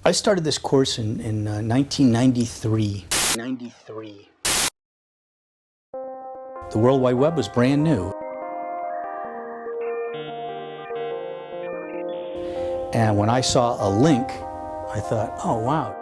I started this course in 1993. The World Wide Web was brand new. And when I saw a link, I thought, oh, wow.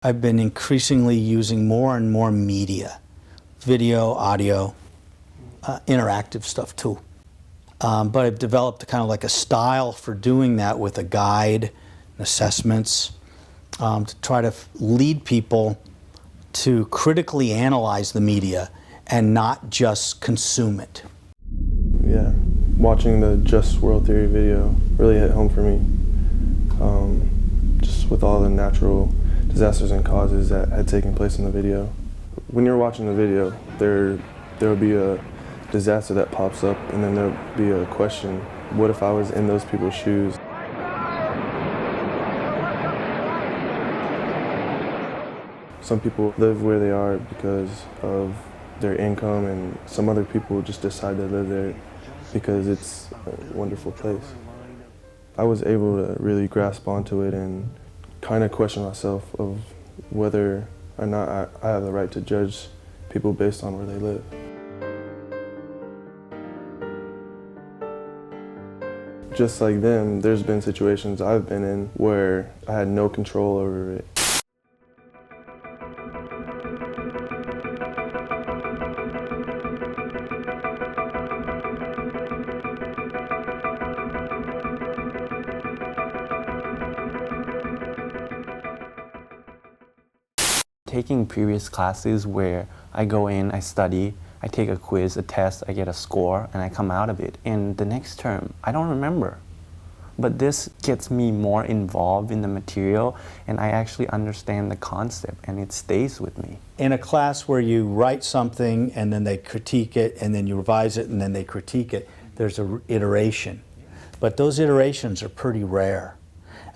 I've been increasingly using more and more media, video, audio, interactive stuff too. But I've developed kind of like a style for doing that with a guide, assessments, to try to lead people to critically analyze the media and not just consume it. Yeah, watching the Just World Theory video really hit home for me. Just with all the natural disasters and causes that had taken place in the video. When you're watching the video, there will be a disaster that pops up, and then there'll be a question, what if I was in those people's shoes? Some people live where they are because of their income, and some other people just decide to live there because it's a wonderful place. I was able to really grasp onto it and kind of question myself of whether or not I have the right to judge people based on where they live. Just like them, there's been situations I've been in where I had no control over it. Taking previous classes where I go in, I study, I take a quiz, a test, I get a score, and I come out of it. And the next term, I don't remember. But this gets me more involved in the material, and I actually understand the concept, and it stays with me. In a class where you write something and then they critique it, and then you revise it and then they critique it, there's an iteration. But those iterations are pretty rare.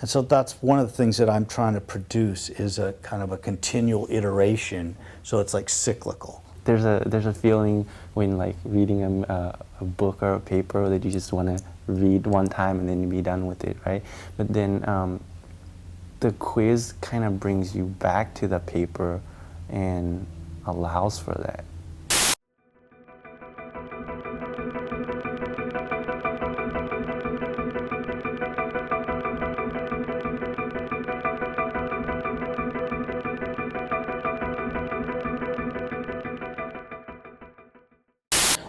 And so that's one of the things that I'm trying to produce, is a kind of a continual iteration, so it's like cyclical. There's a feeling when like reading a book or a paper that you just want to read one time and then be done with it, right? But then the quiz kind of brings you back to the paper and allows for that.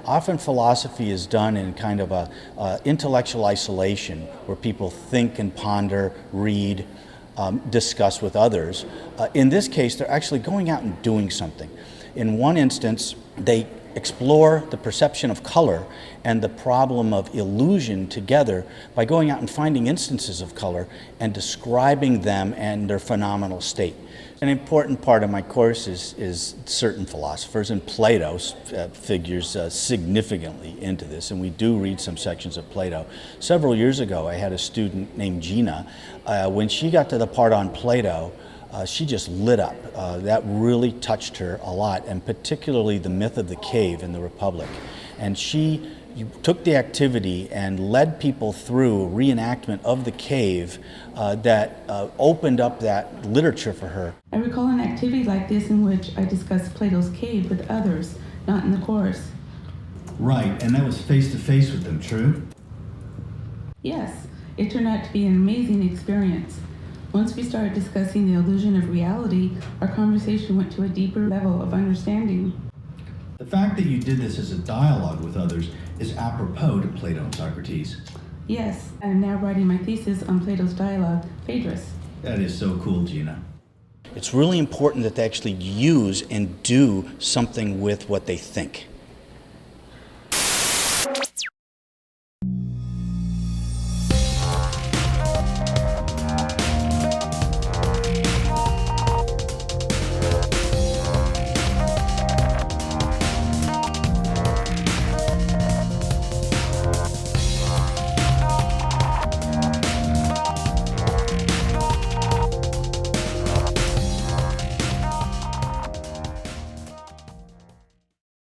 Often philosophy is done in kind of a intellectual isolation, where people think and ponder, read, discuss with others. In this case, they're actually going out and doing something. In one instance, they explore the perception of color and the problem of illusion together by going out and finding instances of color and describing them and their phenomenal state. An important part of my course is certain philosophers, and Plato figures significantly into this, and we do read some sections of Plato. Several years ago, I had a student named Gina. When she got to the part on Plato, she just lit up. That really touched her a lot, and particularly the myth of the cave in the Republic. And she took the activity and led people through a reenactment of the cave that opened up that literature for her. I recall an activity like this in which I discussed Plato's cave with others, not in the course. Right, and that was face-to-face with them, true? Yes, it turned out to be an amazing experience. Once we started discussing the illusion of reality, our conversation went to a deeper level of understanding. The fact that you did this as a dialogue with others is apropos to Plato and Socrates. Yes, I'm now writing my thesis on Plato's dialogue, Phaedrus. That is so cool, Gina. It's really important that they actually use and do something with what they think.